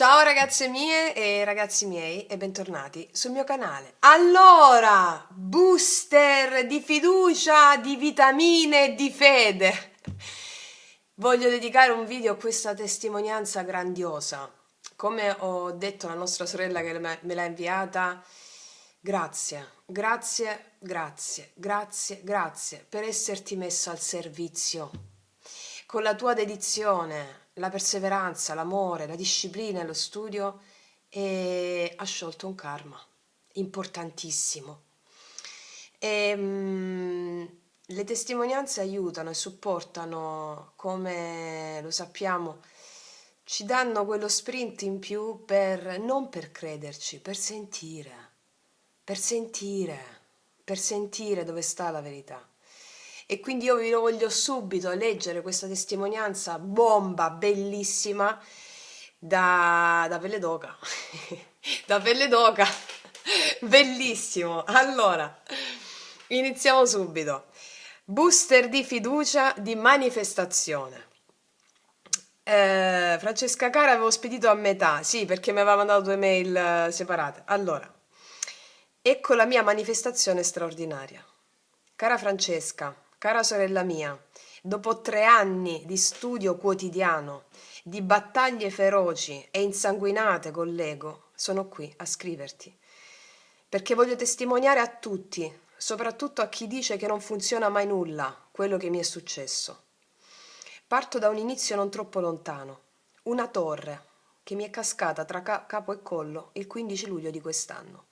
Ciao ragazze mie e ragazzi miei e bentornati sul mio canale. Allora, booster di fiducia, di vitamine e di fede. Voglio dedicare un video a questa testimonianza grandiosa. Come ho detto alla nostra sorella che me l'ha inviata, grazie, grazie, grazie, grazie, grazie per esserti messa al servizio. Con la tua dedizione, la perseveranza, l'amore, la disciplina e lo studio ha sciolto un karma importantissimo. Le testimonianze aiutano e supportano, come lo sappiamo, ci danno quello sprint in più non per crederci, per sentire, per sentire dove sta la verità. E quindi io vi voglio subito leggere questa testimonianza bomba, bellissima, da pelle d'oca. Da pelle d'oca. Bellissimo. Allora, iniziamo subito. Booster di fiducia, di manifestazione. Francesca Cara avevo spedito a metà, sì, perché mi aveva mandato 2 mail separate. Allora, ecco la mia manifestazione straordinaria. Cara Francesca, cara sorella mia, dopo 3 anni di studio quotidiano, di battaglie feroci e insanguinate con l'ego, sono qui a scriverti. Perché voglio testimoniare a tutti, soprattutto a chi dice che non funziona mai nulla, quello che mi è successo. Parto da un inizio non troppo lontano, una torre che mi è cascata tra capo e collo il 15 luglio di quest'anno.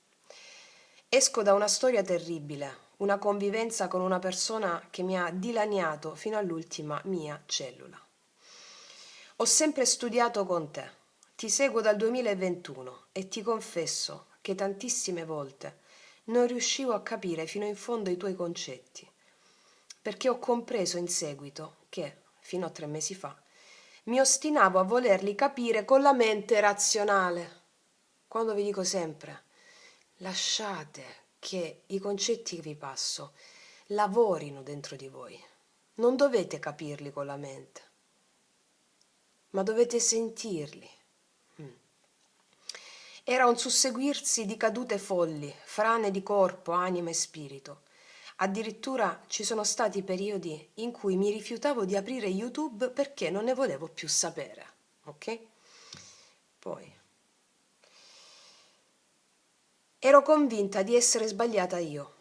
Esco da una storia terribile, una convivenza con una persona che mi ha dilaniato fino all'ultima mia cellula. Ho sempre studiato con te, ti seguo dal 2021 e ti confesso che tantissime volte non riuscivo a capire fino in fondo i tuoi concetti, perché ho compreso in seguito che, fino a 3 mesi fa, mi ostinavo a volerli capire con la mente razionale. Quando vi dico sempre, lasciate che i concetti che vi passo lavorino dentro di voi. Non dovete capirli con la mente, ma dovete sentirli. Era un susseguirsi di cadute folli, frane di corpo, anima e spirito. Addirittura ci sono stati periodi in cui mi rifiutavo di aprire YouTube perché non ne volevo più sapere. Ok? Poi ero convinta di essere sbagliata io,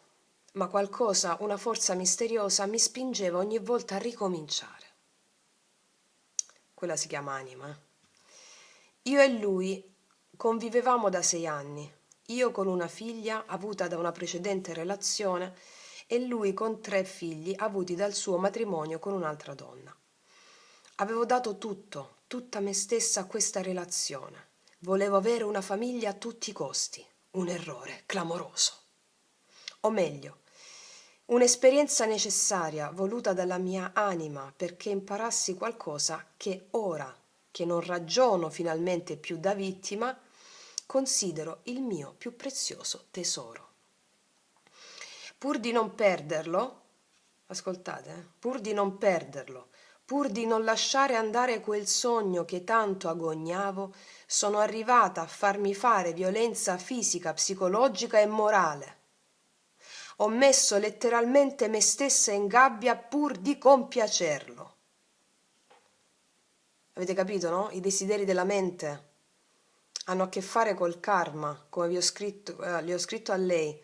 ma qualcosa, una forza misteriosa, mi spingeva ogni volta a ricominciare. Quella si chiama anima. Io e lui convivevamo da 6 anni, io con una figlia avuta da una precedente relazione e lui con 3 figli avuti dal suo matrimonio con un'altra donna. Avevo dato tutto, tutta me stessa a questa relazione. Volevo avere una famiglia a tutti i costi. Un errore clamoroso. O meglio, un'esperienza necessaria voluta dalla mia anima perché imparassi qualcosa che ora, che non ragiono finalmente più da vittima, considero il mio più prezioso tesoro. Pur di non perderlo, ascoltate, pur di non perderlo, pur di non lasciare andare quel sogno che tanto agognavo, sono arrivata a farmi fare violenza fisica, psicologica e morale. Ho messo letteralmente me stessa in gabbia pur di compiacerlo. Avete capito, no? I desideri della mente hanno a che fare col karma, come vi ho scritto, gli ho scritto a lei.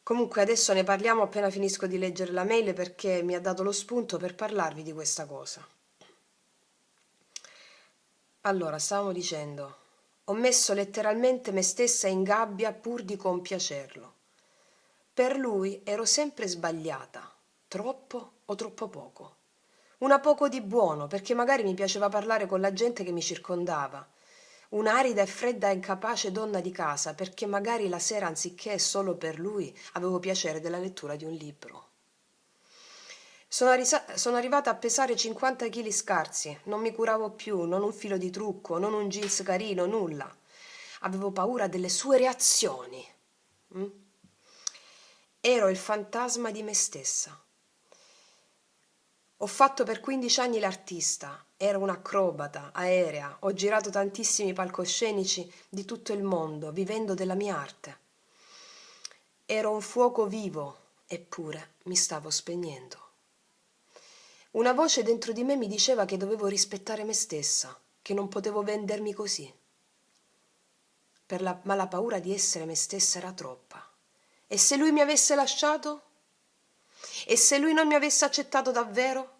Comunque adesso ne parliamo appena finisco di leggere la mail perché mi ha dato lo spunto per parlarvi di questa cosa. Allora, stavamo dicendo, ho messo letteralmente me stessa in gabbia pur di compiacerlo. Per lui ero sempre sbagliata, troppo o troppo poco. Una poco di buono, perché magari mi piaceva parlare con la gente che mi circondava. Un'arida e fredda e incapace donna di casa, perché magari la sera, anziché solo per lui, avevo piacere della lettura di un libro. Sono arrivata a pesare 50 kg scarsi, non mi curavo più, non un filo di trucco, non un jeans carino, nulla. Avevo paura delle sue reazioni. Ero il fantasma di me stessa. Ho fatto per 15 anni l'artista, ero un'acrobata aerea, ho girato tantissimi palcoscenici di tutto il mondo, vivendo della mia arte. Ero un fuoco vivo, eppure mi stavo spegnendo. Una voce dentro di me mi diceva che dovevo rispettare me stessa, che non potevo vendermi così. Ma la paura di essere me stessa era troppa. E se lui mi avesse lasciato? E se lui non mi avesse accettato davvero?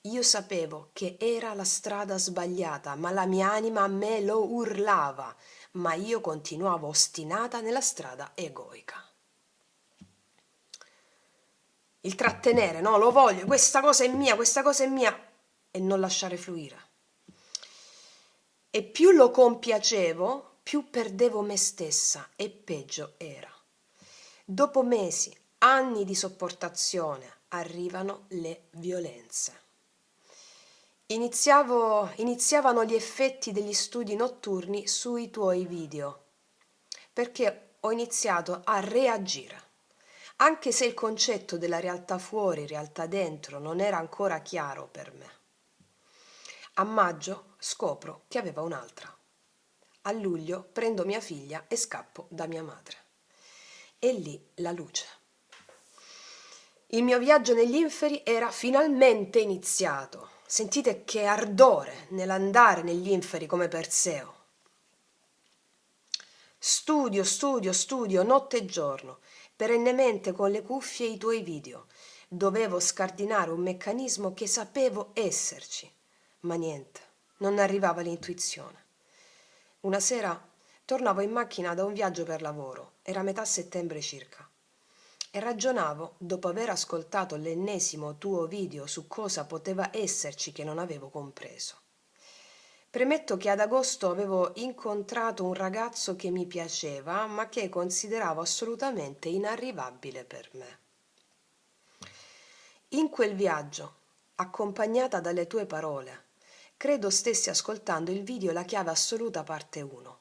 Io sapevo che era la strada sbagliata, ma la mia anima a me lo urlava, ma io continuavo ostinata nella strada egoica. Il trattenere, no, lo voglio, questa cosa è mia, e non lasciare fluire. E più lo compiacevo, più perdevo me stessa e peggio era. Dopo mesi, anni di sopportazione, arrivano le violenze. Iniziavano gli effetti degli studi notturni sui tuoi video, perché ho iniziato a reagire. Anche se il concetto della realtà fuori, realtà dentro non era ancora chiaro per me. A maggio scopro che aveva un'altra. A luglio prendo mia figlia e scappo da mia madre. E lì la luce. Il mio viaggio negli inferi era finalmente iniziato. Sentite che ardore nell'andare negli inferi come Perseo. Studio notte e giorno, perennemente con le cuffie e i tuoi video. Dovevo scardinare un meccanismo che sapevo esserci, ma niente, non arrivava l'intuizione. Una sera tornavo in macchina da un viaggio per lavoro, era metà settembre circa, e ragionavo, dopo aver ascoltato l'ennesimo tuo video su cosa poteva esserci che non avevo compreso. Premetto che ad agosto avevo incontrato un ragazzo che mi piaceva, ma che consideravo assolutamente inarrivabile per me. In quel viaggio, accompagnata dalle tue parole, credo stessi ascoltando il video La chiave assoluta parte 1.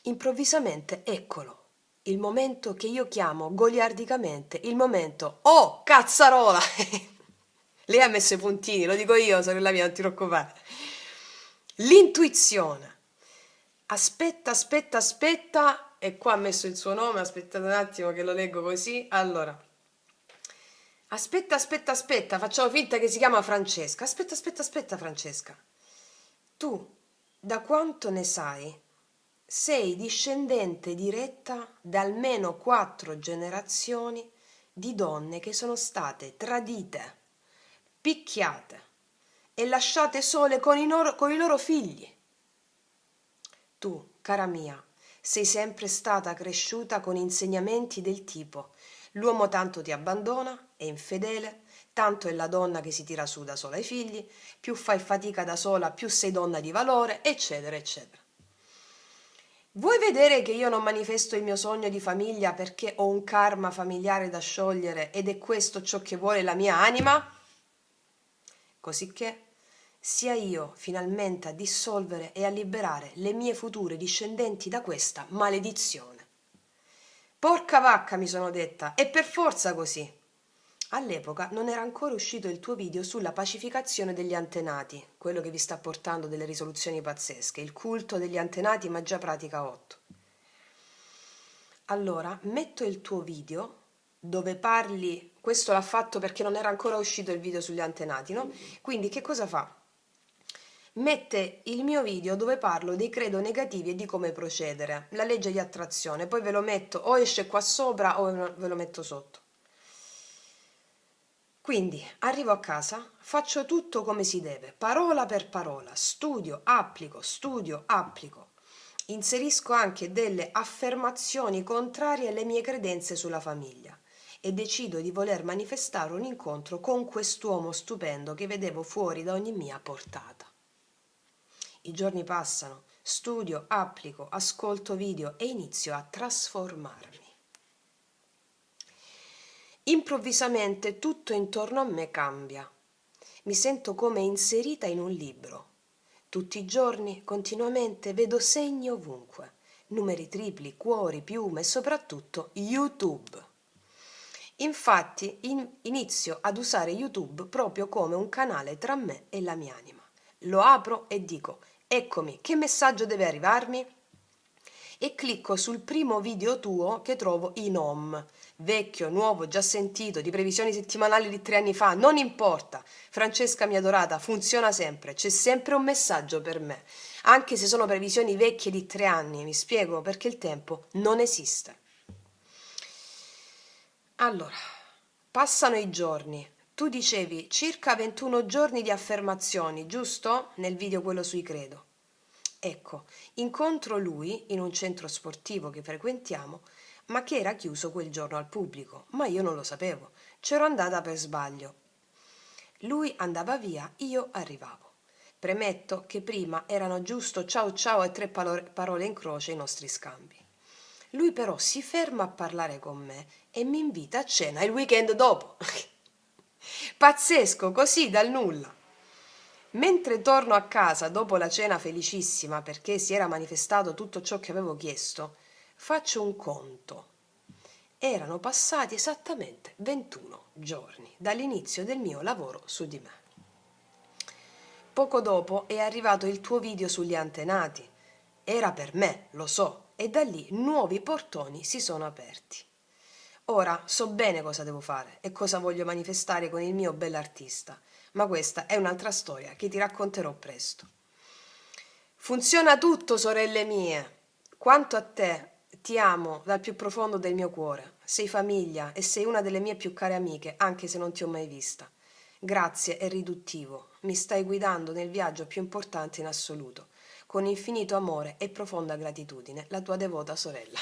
Improvvisamente, eccolo, il momento che io chiamo goliardicamente il momento "Oh, cazzarola!" Lei ha messo i puntini, lo dico io, sorella mia, non ti preoccupare. L'intuizione. Aspetta, e qua ha messo il suo nome, aspettate un attimo che lo leggo così. Allora, aspetta, facciamo finta che si chiama Francesca. Aspetta, Francesca. Tu, da quanto ne sai, sei discendente diretta da almeno 4 generazioni di donne che sono state tradite, picchiate e lasciate sole con i loro figli. Tu, cara mia, sei sempre stata cresciuta con insegnamenti del tipo: l'uomo tanto ti abbandona, è infedele, tanto è la donna che si tira su da sola ai figli, più fai fatica da sola, più sei donna di valore, eccetera, eccetera. Vuoi vedere che io non manifesto il mio sogno di famiglia perché ho un karma familiare da sciogliere ed è questo ciò che vuole la mia anima? Cosicché sia io finalmente a dissolvere e a liberare le mie future discendenti da questa maledizione. Porca vacca, mi sono detta, è per forza così. All'epoca non era ancora uscito il tuo video sulla pacificazione degli antenati, quello che vi sta portando delle risoluzioni pazzesche, il culto degli antenati magia pratica 8. Allora, metto il tuo video dove parli, questo l'ha fatto perché non era ancora uscito il video sugli antenati, no? Quindi che cosa fa? Mette il mio video dove parlo dei credo negativi e di come procedere, la legge di attrazione, poi ve lo metto, o esce qua sopra o ve lo metto sotto. Quindi arrivo a casa, faccio tutto come si deve, parola per parola, studio, applico, inserisco anche delle affermazioni contrarie alle mie credenze sulla famiglia e decido di voler manifestare un incontro con quest'uomo stupendo che vedevo fuori da ogni mia portata. I giorni passano, studio, applico, ascolto video e inizio a trasformarmi. Improvvisamente tutto intorno a me cambia. Mi sento come inserita in un libro. Tutti i giorni, continuamente, vedo segni ovunque, numeri tripli, cuori, piume e soprattutto YouTube. Infatti inizio ad usare YouTube proprio come un canale tra me e la mia anima. Lo apro e dico: eccomi, che messaggio deve arrivarmi? E clicco sul primo video tuo che trovo in home. Vecchio, nuovo, già sentito, di previsioni settimanali di 3 anni fa, non importa. Francesca mia adorata, funziona sempre, c'è sempre un messaggio per me. Anche se sono previsioni vecchie di 3 anni, mi spiego perché il tempo non esiste. Allora, passano i giorni. Tu dicevi circa 21 giorni di affermazioni, giusto? Nel video quello sui credo. Ecco, incontro lui in un centro sportivo che frequentiamo, ma che era chiuso quel giorno al pubblico, ma io non lo sapevo, c'ero andata per sbaglio. Lui andava via, io arrivavo. Premetto che prima erano giusto ciao ciao e 3 parole in croce i nostri scambi. Lui però si ferma a parlare con me e mi invita a cena il weekend dopo. Pazzesco, così dal nulla. Mentre torno a casa dopo la cena felicissima perché si era manifestato tutto ciò che avevo chiesto, faccio un conto. Erano passati esattamente 21 giorni dall'inizio del mio lavoro su di me. Poco dopo è arrivato il tuo video sugli antenati. Era per me, lo so, e da lì nuovi portoni si sono aperti. Ora so bene cosa devo fare e cosa voglio manifestare con il mio bell'artista, ma questa è un'altra storia che ti racconterò presto. Funziona tutto, sorelle mie! Quanto a te, ti amo dal più profondo del mio cuore. Sei famiglia e sei una delle mie più care amiche, anche se non ti ho mai vista. Grazie è riduttivo, mi stai guidando nel viaggio più importante in assoluto. Con infinito amore e profonda gratitudine, la tua devota sorella.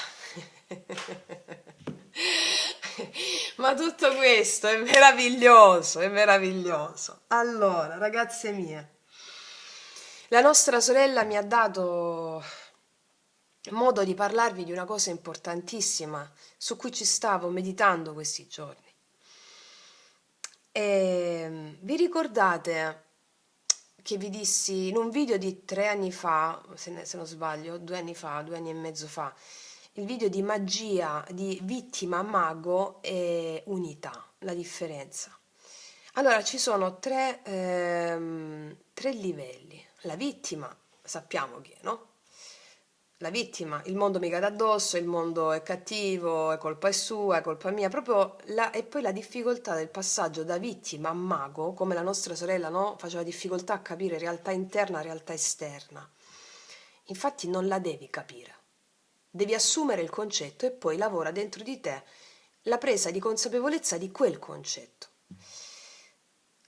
Ma tutto questo è meraviglioso, è meraviglioso. Allora, ragazze mie, la nostra sorella mi ha dato modo di parlarvi di una cosa importantissima su cui ci stavo meditando questi giorni. E vi ricordate che vi dissi in un video di 3 anni fa, se non sbaglio, 2 anni fa, 2 anni e mezzo fa, il video di magia, di vittima, mago e unità, la differenza. Allora, ci sono tre livelli. La vittima, sappiamo chi è, no? La vittima, il mondo mi cade addosso, il mondo è cattivo, è colpa sua, è colpa mia, e poi la difficoltà del passaggio da vittima a mago, come la nostra sorella, no? Faceva difficoltà a capire realtà interna, realtà esterna. Infatti non la devi capire, devi assumere il concetto e poi lavora dentro di te la presa di consapevolezza di quel concetto.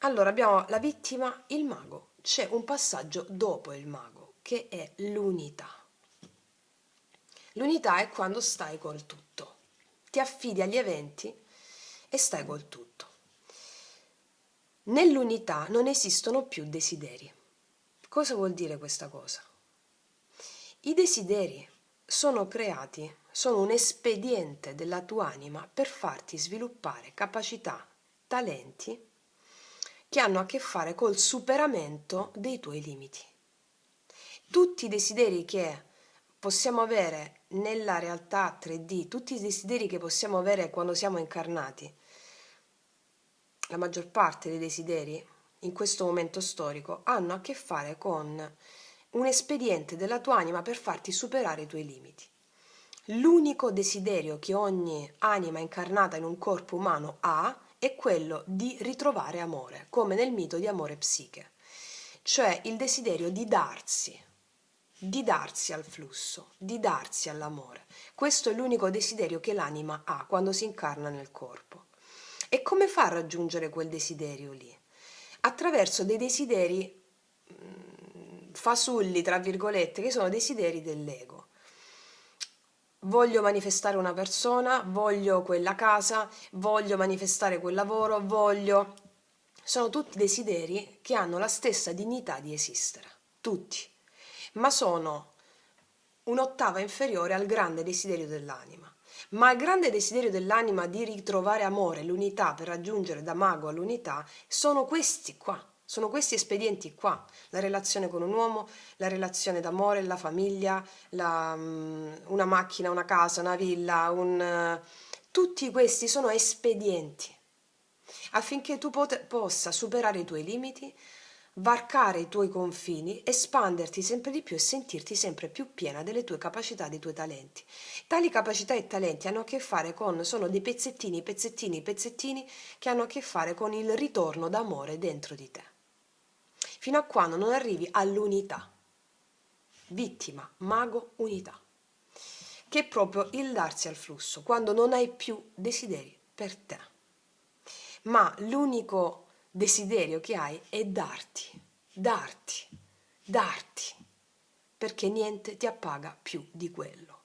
Allora abbiamo la vittima, il mago, c'è un passaggio dopo il mago, che è l'unità. L'unità è quando stai col tutto, ti affidi agli eventi e stai col tutto. Nell'unità non esistono più desideri. Cosa vuol dire questa cosa? I desideri sono creati, sono un espediente della tua anima per farti sviluppare capacità, talenti che hanno a che fare col superamento dei tuoi limiti. Tutti i desideri che possiamo avere nella realtà 3D, tutti i desideri che possiamo avere quando siamo incarnati, la maggior parte dei desideri in questo momento storico hanno a che fare con un espediente della tua anima per farti superare i tuoi limiti. L'unico desiderio che ogni anima incarnata in un corpo umano ha è quello di ritrovare amore, come nel mito di Amore Psiche, cioè il desiderio di darsi al flusso, di darsi all'amore. Questo è l'unico desiderio che l'anima ha quando si incarna nel corpo. E come fa a raggiungere quel desiderio lì? Attraverso dei desideri fasulli, tra virgolette, che sono desideri dell'ego. Voglio manifestare una persona, voglio quella casa, voglio manifestare quel lavoro, voglio... Sono tutti desideri che hanno la stessa dignità di esistere, tutti, ma sono un'ottava inferiore al grande desiderio dell'anima. Ma il grande desiderio dell'anima di ritrovare amore, l'unità, per raggiungere da mago all'unità, sono questi qua. Sono questi espedienti qua, la relazione con un uomo, la relazione d'amore, la famiglia, una macchina, una casa, una villa, Tutti questi sono espedienti affinché tu possa superare i tuoi limiti, varcare i tuoi confini, espanderti sempre di più e sentirti sempre più piena delle tue capacità, dei tuoi talenti. Tali capacità e talenti hanno a che fare sono dei pezzettini, pezzettini, pezzettini che hanno a che fare con il ritorno d'amore dentro di te. Fino a quando non arrivi all'unità. Vittima, mago, unità. Che è proprio il darsi al flusso, quando non hai più desideri per te. Ma l'unico desiderio che hai è darti, darti, darti, perché niente ti appaga più di quello.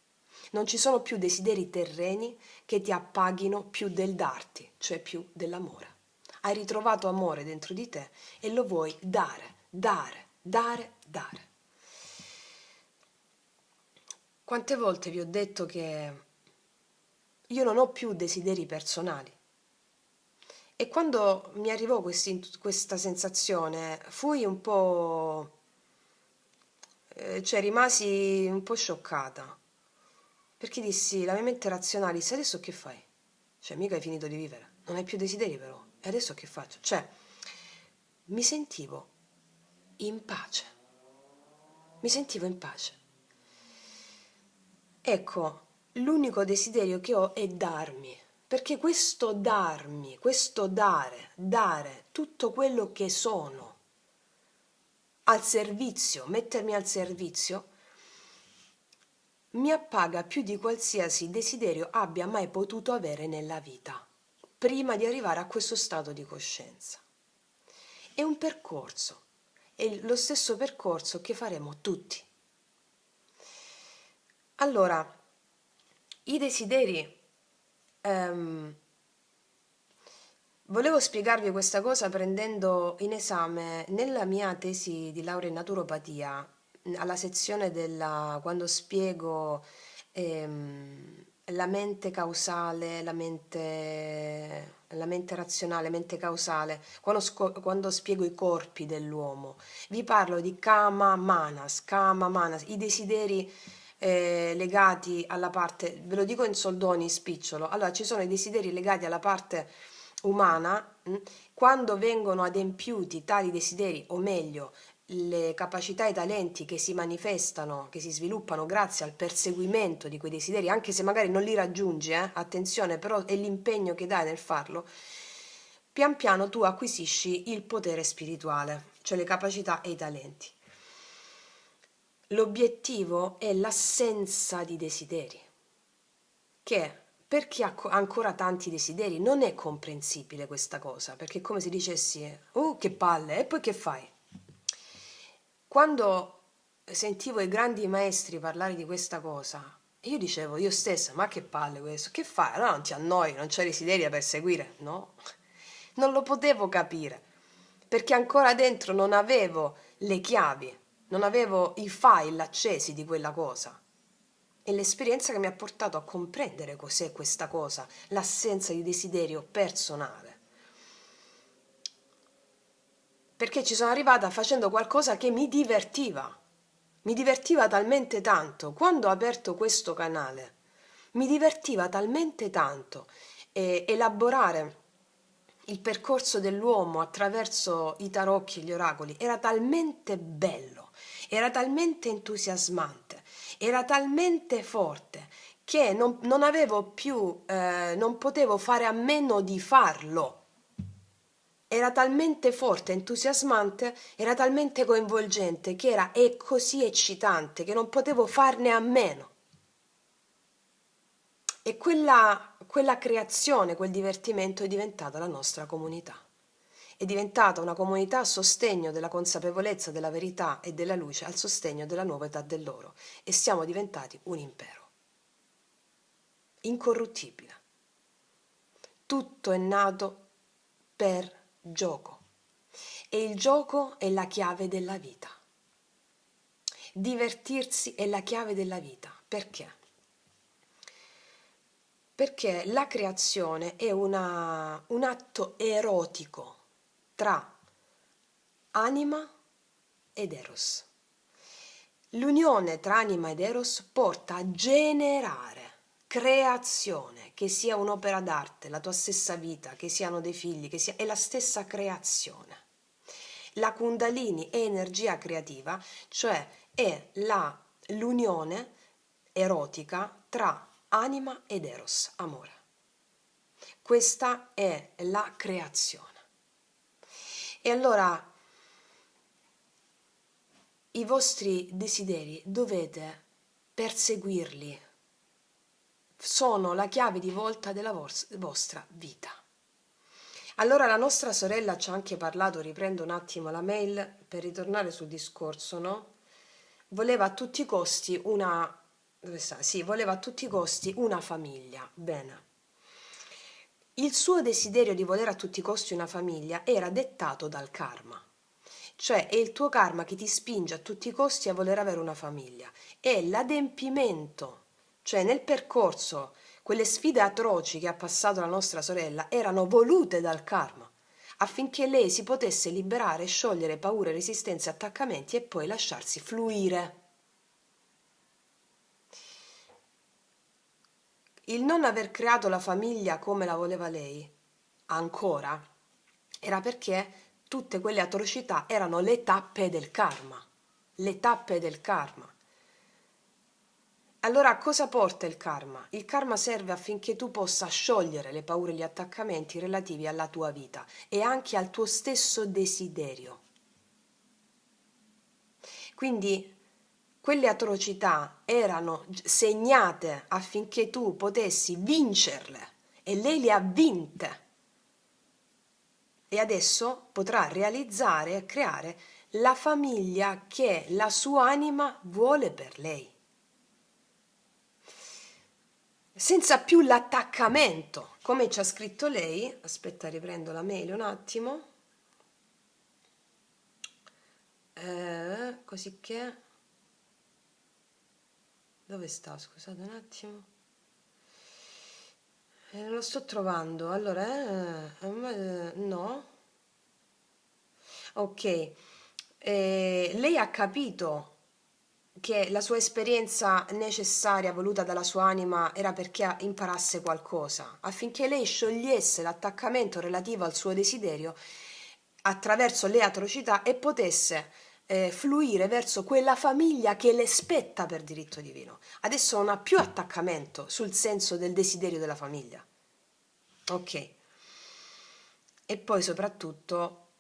Non ci sono più desideri terreni che ti appaghino più del darti, cioè più dell'amore. Hai ritrovato amore dentro di te e lo vuoi dare, dare, dare, dare. Quante volte vi ho detto che io non ho più desideri personali? E quando mi arrivò questa sensazione, fui un po', cioè rimasi un po' scioccata, perché dissi, la mia mente razionale disse, adesso che fai? Cioè, mica hai finito di vivere, non hai più desideri però, e adesso che faccio? Cioè, mi sentivo in pace, mi sentivo in pace. Ecco, l'unico desiderio che ho è darmi, perché questo darmi, questo dare, dare tutto quello che sono al servizio, mettermi al servizio, mi appaga più di qualsiasi desiderio abbia mai potuto avere nella vita, prima di arrivare a questo stato di coscienza. È un percorso, è lo stesso percorso che faremo tutti. Allora, i desideri, volevo spiegarvi questa cosa prendendo in esame nella mia tesi di laurea in naturopatia, alla sezione quando spiego la mente causale, la mente razionale, mente causale, quando spiego i corpi dell'uomo, vi parlo di kama, manas, i desideri legati alla parte, ve lo dico in soldoni, spicciolo, allora ci sono i desideri legati alla parte umana, quando vengono adempiuti tali desideri, o meglio, le capacità e i talenti che si manifestano, che si sviluppano grazie al perseguimento di quei desideri, anche se magari non li raggiungi, attenzione, però è l'impegno che dai nel farlo, pian piano tu acquisisci il potere spirituale, cioè le capacità e i talenti. L'obiettivo è l'assenza di desideri, che per chi ha ancora tanti desideri non è comprensibile questa cosa, perché è come se dicessi, che palle, e poi che fai? Quando sentivo i grandi maestri parlare di questa cosa, io dicevo io stessa, ma che palle questo, che fai? Allora non ti annoi, non c'hai desideri da perseguire? No, non lo potevo capire, perché ancora dentro non avevo le chiavi, non avevo i file accesi di quella cosa. È l'esperienza che mi ha portato a comprendere cos'è questa cosa, l'assenza di desiderio personale. Perché ci sono arrivata facendo qualcosa che mi divertiva talmente tanto. Quando ho aperto questo canale, mi divertiva talmente tanto elaborare il percorso dell'uomo attraverso i tarocchi e gli oracoli, era talmente bello, era talmente entusiasmante, era talmente forte che non avevo più, non potevo fare a meno di farlo. Era talmente forte, entusiasmante, era talmente coinvolgente che è così eccitante che non potevo farne a meno. E quella creazione, quel divertimento è diventata la nostra comunità. È diventata una comunità a sostegno della consapevolezza, della verità e della luce, al sostegno della nuova età dell'oro. E siamo diventati un impero. Incorruttibile. Tutto è nato per gioco. E il gioco è la chiave della vita. Divertirsi è la chiave della vita. Perché? Perché la creazione è un atto erotico tra anima ed eros. L'unione tra anima ed eros porta a generare creazione, che sia un'opera d'arte, la tua stessa vita, che siano dei figli, è la stessa creazione. La Kundalini è energia creativa, cioè è l'unione erotica tra anima ed eros, amore. Questa è la creazione. E allora i vostri desideri dovete perseguirli, sono la chiave di volta della vostra vita. Allora la nostra sorella ci ha anche parlato, riprendo un attimo la mail per ritornare sul discorso, no? Voleva a tutti i costi una... Dove sta? Sì, voleva a tutti i costi una famiglia. Bene. Il suo desiderio di volere a tutti i costi una famiglia era dettato dal karma. Cioè è il tuo karma che ti spinge a tutti i costi a voler avere una famiglia. È l'adempimento, cioè nel percorso, quelle sfide atroci che ha passato la nostra sorella erano volute dal karma, affinché lei si potesse liberare e sciogliere paure, resistenze, attaccamenti e poi lasciarsi fluire. Il non aver creato la famiglia come la voleva lei, ancora, era perché tutte quelle atrocità erano le tappe del karma. Le tappe del karma. Allora, a cosa porta il karma? Il karma serve affinché tu possa sciogliere le paure e gli attaccamenti relativi alla tua vita e anche al tuo stesso desiderio. Quindi quelle atrocità erano segnate affinché tu potessi vincerle e lei le ha vinte. E adesso potrà realizzare e creare la famiglia che la sua anima vuole per lei. Senza più l'attaccamento, come ci ha scritto lei. Aspetta, riprendo la mail un attimo. Così che... Dove sta? Scusate un attimo. Non lo sto trovando. Allora, no. Ok. Lei ha capito che la sua esperienza necessaria voluta dalla sua anima era perché imparasse qualcosa, affinché lei sciogliesse l'attaccamento relativo al suo desiderio attraverso le atrocità e potesse fluire verso quella famiglia che le spetta per diritto divino. Adesso non ha più attaccamento sul senso del desiderio della famiglia. Ok. E poi soprattutto...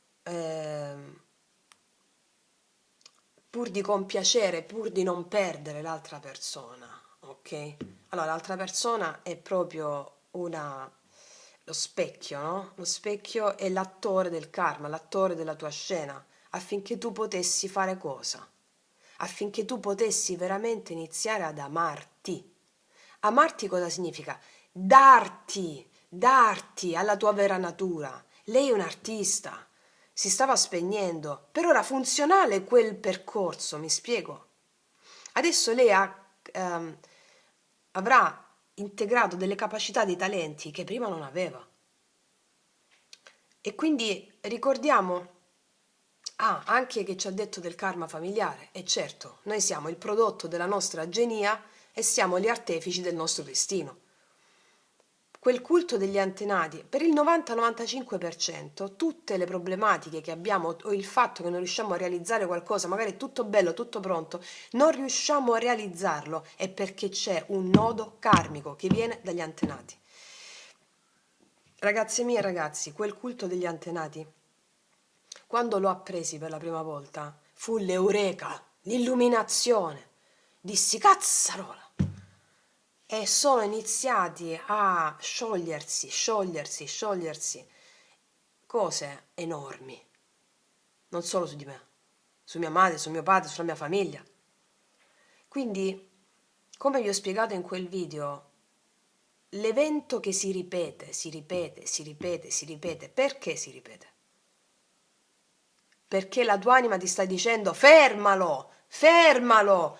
pur di compiacere, pur di non perdere l'altra persona, ok? Allora, l'altra persona è proprio lo specchio, no? Lo specchio è l'attore del karma, l'attore della tua scena, affinché tu potessi fare cosa? Affinché tu potessi veramente iniziare ad amarti. Amarti cosa significa? Darti alla tua vera natura. Lei è un artista, si stava spegnendo. Per ora funzionale quel percorso, mi spiego. Adesso lei avrà integrato delle capacità, dei talenti che prima non aveva. E quindi ricordiamo anche che ci ha detto del karma familiare. E certo, noi siamo il prodotto della nostra genia e siamo gli artefici del nostro destino. Quel culto degli antenati, per il 90-95%, tutte le problematiche che abbiamo o il fatto che non riusciamo a realizzare qualcosa, magari è tutto bello, tutto pronto, non riusciamo a realizzarlo, è perché c'è un nodo karmico che viene dagli antenati. Ragazze mie e ragazzi, quel culto degli antenati, quando l'ho appresi per la prima volta, fu l'eureka, l'illuminazione. Dissi, cazzarola! E sono iniziati a sciogliersi cose enormi, non solo su di me, su mia madre, su mio padre, sulla mia famiglia. Quindi, come vi ho spiegato in quel video, l'evento che si ripete, perché si ripete? Perché la tua anima ti sta dicendo fermalo,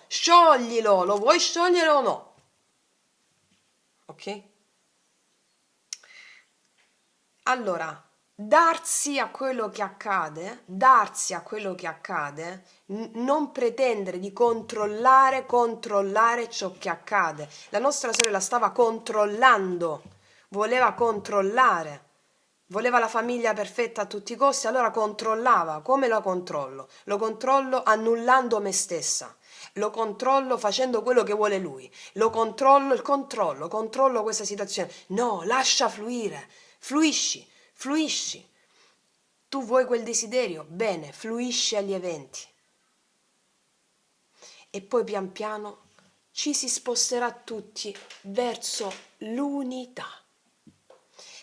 scioglilo, lo vuoi sciogliere o no? Ok? Allora, darsi a quello che accade, darsi a quello che accade, non pretendere di controllare ciò che accade. La nostra sorella stava controllando, voleva controllare, voleva la famiglia perfetta a tutti i costi, allora controllava. Come la controllo? Lo controllo annullando me stessa. Lo controllo facendo quello che vuole lui. Lo controllo, controllo questa situazione. No, lascia fluire, fluisci. Fluisci. Tu vuoi quel desiderio? Bene, fluisci agli eventi. E poi pian piano ci si sposterà tutti verso l'unità.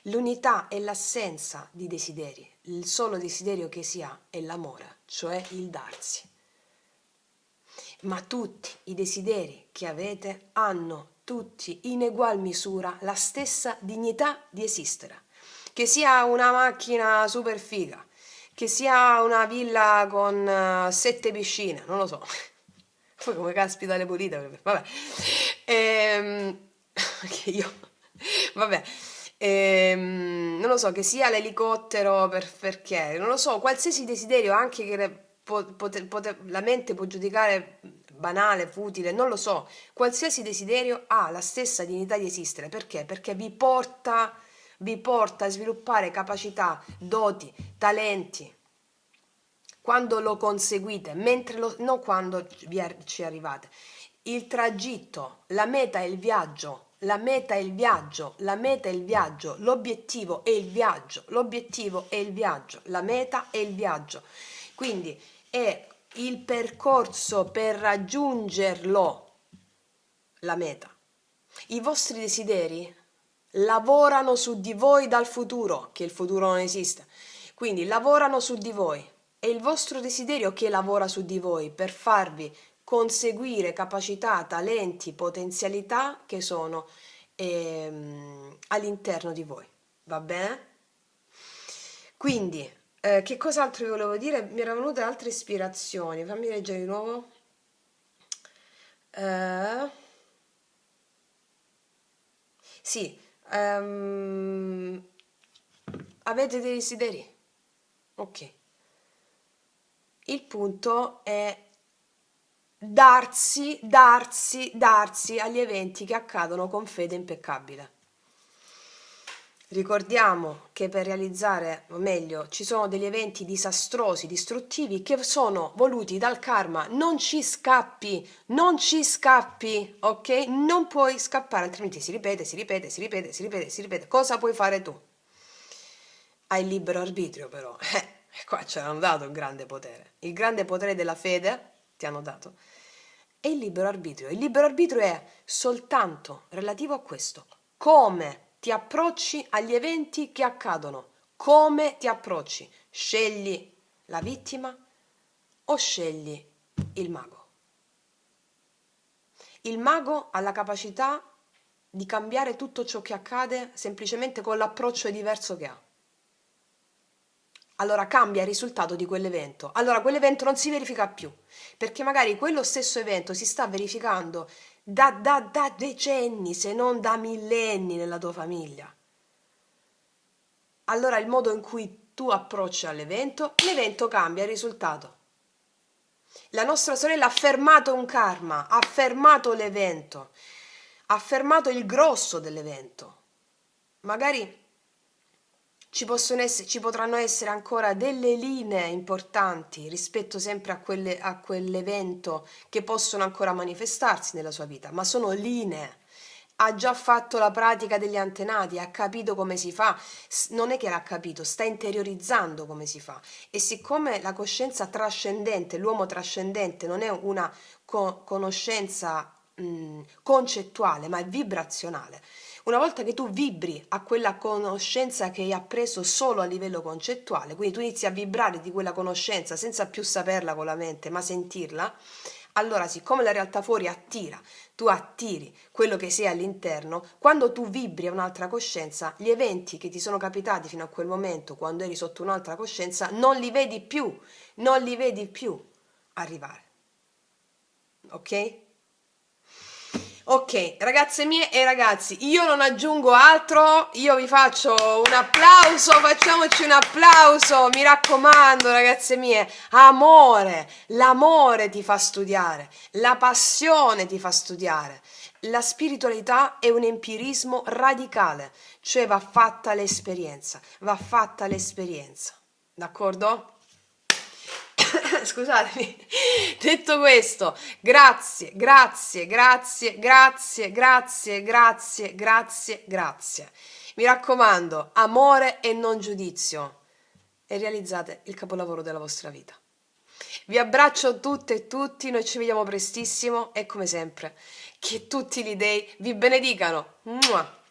L'unità è l'assenza di desideri. Il solo desiderio che si ha è l'amore, cioè il darsi. Ma tutti i desideri che avete hanno tutti in egual misura la stessa dignità di esistere. Che sia una macchina super figa, che sia una villa con 7 piscine, non lo so. Poi come caspita le pulite, vabbè. Che io, vabbè. Non lo so, che sia l'elicottero perché, non lo so, qualsiasi desiderio, anche che la mente può giudicare banale, futile, non lo so, qualsiasi desiderio ha la stessa dignità di esistere. Perché? Perché vi porta a sviluppare capacità, doti, talenti quando lo conseguite, non quando ci arrivate. Il tragitto, la meta è il viaggio, la meta è il viaggio, la meta è il viaggio, l'obiettivo è il viaggio, l'obiettivo è il viaggio, la meta è il viaggio. Quindi è il percorso per raggiungerlo, la meta. I vostri desideri lavorano su di voi dal futuro, che il futuro non esiste. Quindi lavorano su di voi. È il vostro desiderio che lavora su di voi per farvi conseguire capacità, talenti, potenzialità che sono all'interno di voi. Va bene? Quindi, che cos'altro vi volevo dire? Mi erano venute altre ispirazioni. Fammi leggere di nuovo. Sì, avete dei desideri? Ok. Il punto è darsi agli eventi che accadono con fede impeccabile. Ricordiamo che per realizzare, o meglio, ci sono degli eventi disastrosi, distruttivi, che sono voluti dal karma. Non ci scappi, ok? Non puoi scappare, altrimenti si ripete. Cosa puoi fare tu? Hai il libero arbitrio, però. Qua ci hanno dato il grande potere. Il grande potere della fede ti hanno dato. E il libero arbitrio. Il libero arbitrio è soltanto relativo a questo. Come ti approcci agli eventi che accadono? Come ti approcci? Scegli la vittima o scegli il mago? Il mago ha la capacità di cambiare tutto ciò che accade semplicemente con l'approccio diverso che ha. Allora cambia il risultato di quell'evento. Allora quell'evento non si verifica più, perché magari quello stesso evento si sta verificando da decenni, se non da millenni nella tua famiglia. Allora il modo in cui tu approcci all'evento, l'evento cambia il risultato. La nostra sorella ha fermato un karma, ha fermato l'evento, ha fermato il grosso dell'evento. Magari ci potranno essere ancora delle linee importanti rispetto sempre a quell'evento che possono ancora manifestarsi nella sua vita, ma sono linee. Ha già fatto la pratica degli antenati, ha capito come si fa, non è che l'ha capito, sta interiorizzando come si fa. E siccome la coscienza trascendente, l'uomo trascendente non è una conoscenza concettuale, ma è vibrazionale. Una volta che tu vibri a quella conoscenza che hai appreso solo a livello concettuale, quindi tu inizi a vibrare di quella conoscenza senza più saperla con la mente, ma sentirla, allora siccome la realtà fuori attira, tu attiri quello che sei all'interno, quando tu vibri a un'altra coscienza, gli eventi che ti sono capitati fino a quel momento, quando eri sotto un'altra coscienza, non li vedi più arrivare. Ok? Ok, ragazze mie e ragazzi, io non aggiungo altro, io vi faccio un applauso, facciamoci un applauso, mi raccomando, ragazze mie, amore, l'amore ti fa studiare, la passione ti fa studiare, la spiritualità è un empirismo radicale, cioè va fatta l'esperienza, d'accordo? Scusatemi. Detto questo, grazie, grazie, grazie, grazie, grazie, grazie, grazie, grazie. Mi raccomando, amore e non giudizio e realizzate il capolavoro della vostra vita. Vi abbraccio tutte e tutti, noi ci vediamo prestissimo e come sempre, che tutti gli dei vi benedicano. Mua!